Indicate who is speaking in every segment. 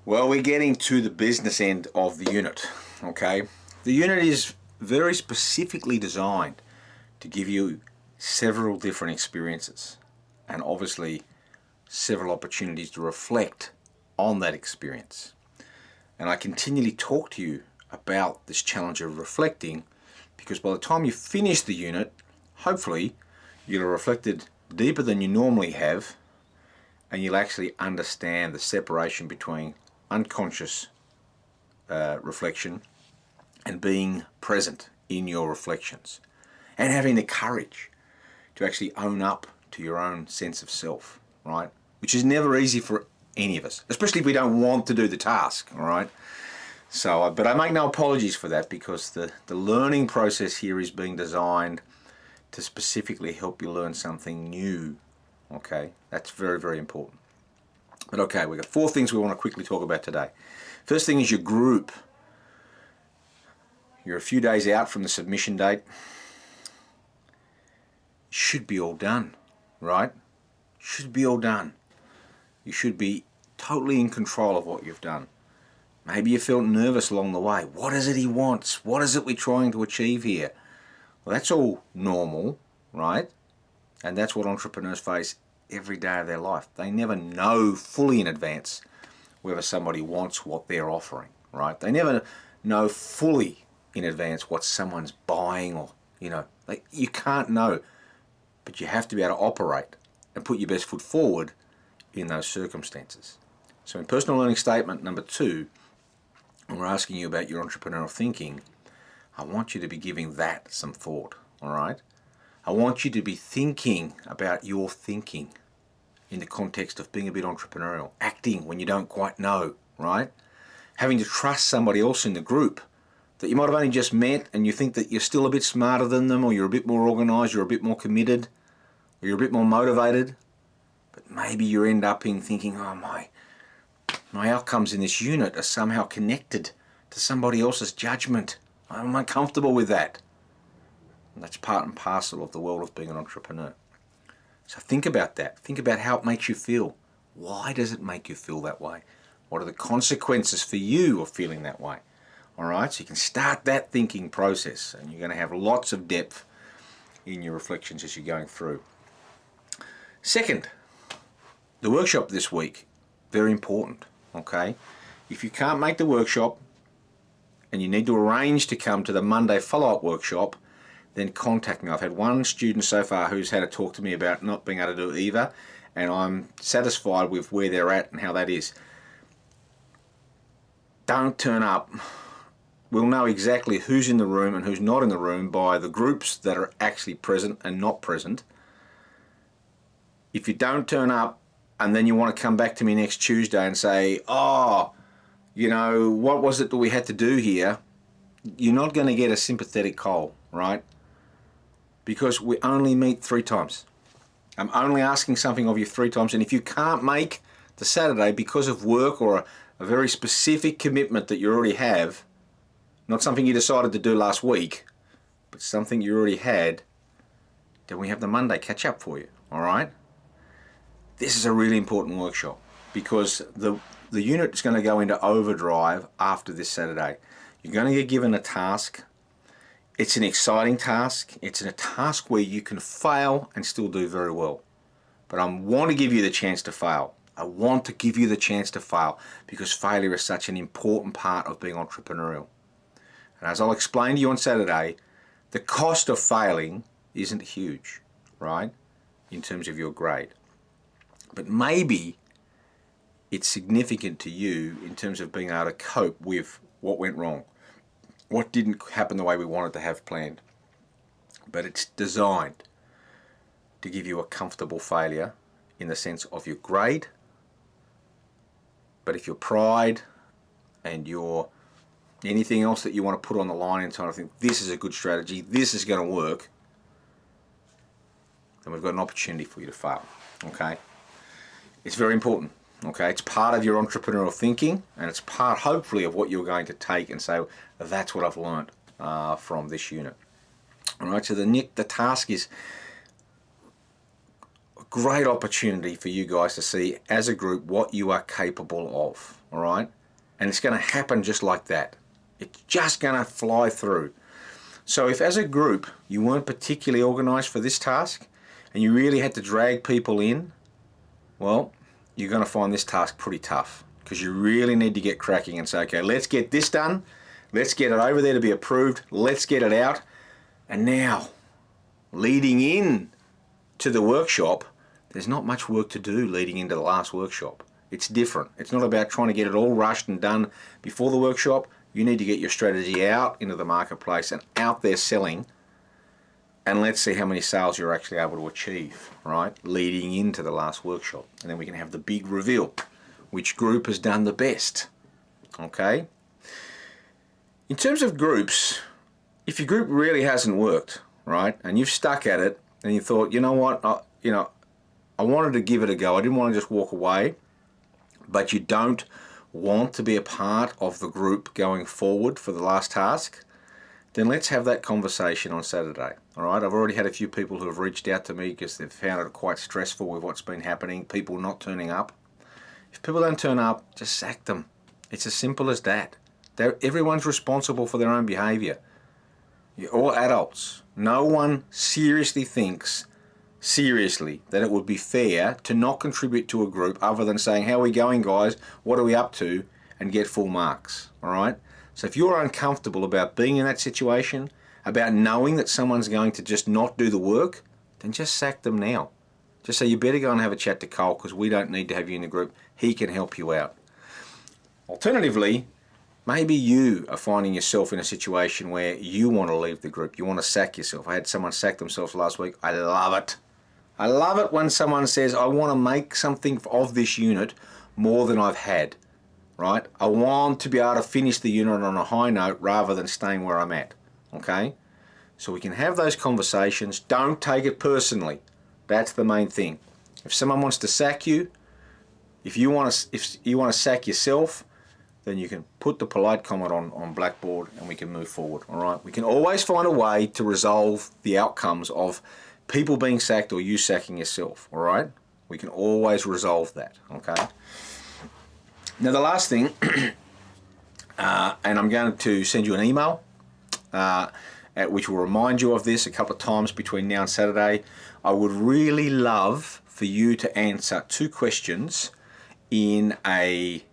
Speaker 1: Well, we're getting to the business end of the unit, okay? The unit is very specifically designed to give you several different experiences and obviously several opportunities to reflect on that experience. And I continually talk to you about this challenge of reflecting because by the time you finish the unit, hopefully you'll have reflected deeper than you normally have, and you'll actually understand the separation between unconscious reflection and being present in your reflections and having the courage to actually own up to your own sense of self, right? Which is never easy for any of us, especially if we don't want to do the task, all right? So, but I make no apologies for that because the learning process here is being designed to specifically help you learn something new, okay? That's very, very important. But okay, we've got 4 things we want to quickly talk about today. First thing is your group. You're a few days out from the submission date. Should be all done, right? Should be all done. You should be totally in control of what you've done. Maybe you felt nervous along the way. What is it he wants? What is it we're trying to achieve here? Well, that's all normal, right? And that's what entrepreneurs face every day of their life. They never know fully in advance whether somebody wants what they're offering, right? They never know fully in advance what someone's buying or, you can't know. But you have to be able to operate and put your best foot forward in those circumstances. So in personal learning statement number 2, when we're asking you about your entrepreneurial thinking, I want you to be giving that some thought, all right? I want you to be thinking about your thinking in the context of being a bit entrepreneurial, acting when you don't quite know, right? Having to trust somebody else in the group that you might have only just met and you think that you're still a bit smarter than them, or you're a bit more organized, you're a bit more committed, or you're a bit more motivated, but maybe you end up in thinking, oh, my outcomes in this unit are somehow connected to somebody else's judgment. I'm uncomfortable with that. And that's part and parcel of the world of being an entrepreneur. So think about that. Think about how it makes you feel. Why does it make you feel that way? What are the consequences for you of feeling that way? All right, so you can start that thinking process, and you're going to have lots of depth in your reflections as you're going through. Second, the workshop this week, very important, okay? If you can't make the workshop and you need to arrange to come to the Monday follow-up workshop, then contact me. I've had one student so far who's had to talk to me about not being able to do it either, and I'm satisfied with where they're at and how that is. Don't turn up. We'll know exactly who's in the room and who's not in the room by the groups that are actually present and not present. If you don't turn up and then you want to come back to me next Tuesday and say, oh, what was it that we had to do here? You're not going to get a sympathetic call, right? Because we only meet 3 times. I'm only asking something of you 3 times, and if you can't make the Saturday because of work or a very specific commitment that you already have, not something you decided to do last week, but something you already had, then we have the Monday catch up for you, all right? This is a really important workshop because the unit is going to go into overdrive after this Saturday. You're going to get given a task. It's an exciting task. It's a task where you can fail and still do very well. But I want to give you the chance to fail. I want to give you the chance to fail because failure is such an important part of being entrepreneurial. And as I'll explain to you on Saturday, the cost of failing isn't huge, right, in terms of your grade. But maybe it's significant to you in terms of being able to cope with what went wrong, what didn't happen the way we wanted to have planned. But it's designed to give you a comfortable failure in the sense of your grade. But if your pride and your anything else that you want to put on the line and trying to think this is a good strategy, this is going to work, then we've got an opportunity for you to fail, okay? It's very important, okay? It's part of your entrepreneurial thinking, and it's part, hopefully, of what you're going to take and say, that's what I've learned from this unit. All right, so the task is a great opportunity for you guys to see as a group what you are capable of, all right? And it's going to happen just like that. It's just going to fly through. So if as a group you weren't particularly organised for this task and you really had to drag people in, well, you're going to find this task pretty tough, because you really need to get cracking and say, okay, let's get this done. Let's get it over there to be approved. Let's get it out. And now, leading in to the workshop, there's not much work to do leading into the last workshop. It's different. It's not about trying to get it all rushed and done before the workshop. You need to get your strategy out into the marketplace and out there selling, and let's see how many sales you're actually able to achieve, right, leading into the last workshop. And then we can have the big reveal. Which group has done the best? Okay? In terms of groups, if your group really hasn't worked, right, and you've stuck at it, and you thought, you know what, I wanted to give it a go. I didn't want to just walk away, but you don't want to be a part of the group going forward for the last task, then let's have that conversation on Saturday. All right, I've already had a few people who have reached out to me because they've found it quite stressful with what's been happening, people not turning up. If people don't turn up, just sack them. It's as simple as that. Everyone's responsible for their own behavior. You're all adults. No one seriously thinks that it would be fair to not contribute to a group other than saying, how are we going, guys? What are we up to? And get full marks. All right? So if you're uncomfortable about being in that situation, about knowing that someone's going to just not do the work, then just sack them now. Just say, you better go and have a chat to Cole, because we don't need to have you in the group. He can help you out. Alternatively, maybe you are finding yourself in a situation where you want to leave the group. You want to sack yourself. I had someone sack themselves last week. I love it. I love it when someone says, I want to make something of this unit more than I've had, right? I want to be able to finish the unit on a high note rather than staying where I'm at, okay? So we can have those conversations. Don't take it personally. That's the main thing. If someone wants to sack you, if you want to sack yourself, then you can put the polite comment on Blackboard and we can move forward, all right? We can always find a way to resolve the outcomes of people being sacked or you sacking yourself, all right? We can always resolve that, okay? Now the last thing, and I'm going to send you an email which will remind you of this a couple of times between now and Saturday. I would really love for you to answer 2 questions in a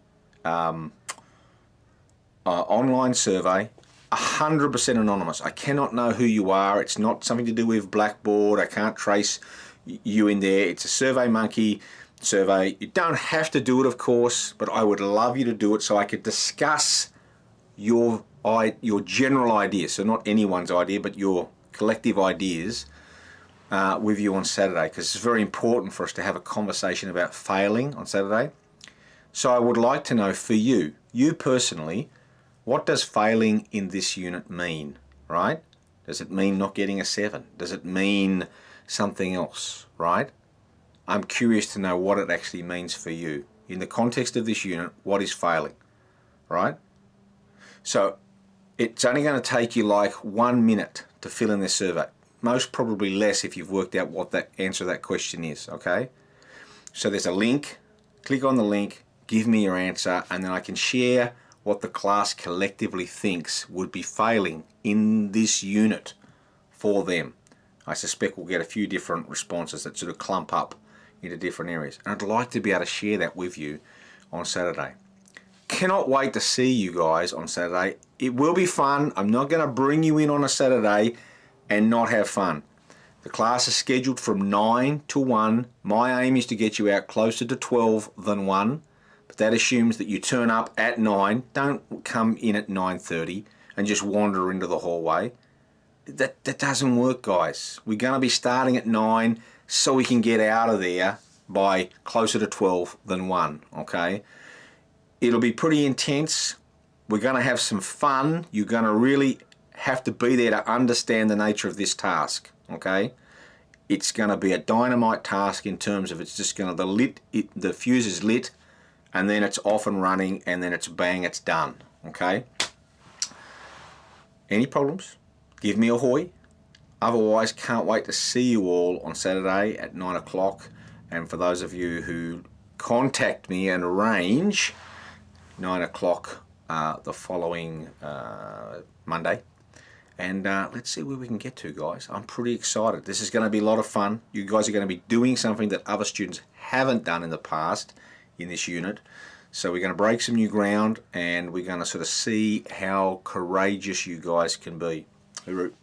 Speaker 1: online survey, 100% anonymous. I cannot know who you are. It's not something to do with Blackboard. I can't trace you in there. It's a SurveyMonkey survey. You don't have to do it, of course, but I would love you to do it so I could discuss your general ideas. So not anyone's idea, but your collective ideas with you on Saturday, because it's very important for us to have a conversation about failing on Saturday. So I would like to know for you personally, what does failing in this unit mean, right? Does it mean not getting a 7? Does it mean something else, right? I'm curious to know what it actually means for you. In the context of this unit, what is failing, right? So it's only going to take you like 1 minute to fill in this survey. Most probably less if you've worked out what that answer to that question is, okay? So there's a link. Click on the link, give me your answer, and then I can share what the class collectively thinks would be failing in this unit for them. I suspect we'll get a few different responses that sort of clump up into different areas. And I'd like to be able to share that with you on Saturday. Cannot wait to see you guys on Saturday. It will be fun. I'm not going to bring you in on a Saturday and not have fun. The class is scheduled from 9 to 1. My aim is to get you out closer to 12 than 1. But that assumes that you turn up at 9. Don't come in at 9:30 and just wander into the hallway. That doesn't work, guys. We're going to be starting at 9 so we can get out of there by closer to 12 than 1, okay? It'll be pretty intense. We're going to have some fun. You're going to really have to be there to understand the nature of this task, okay? It's going to be a dynamite task in terms of it's just going to, the fuse is lit, and then it's off and running, and then it's bang, it's done, okay? Any problems? Give me a hoy. Otherwise, can't wait to see you all on Saturday at 9 o'clock. And for those of you who contact me and arrange, 9 o'clock the following Monday. And let's see where we can get to, guys. I'm pretty excited. This is going to be a lot of fun. You guys are going to be doing something that other students haven't done in the past in this unit. So we're going to break some new ground, and we're going to sort of see how courageous you guys can be. Hooroo.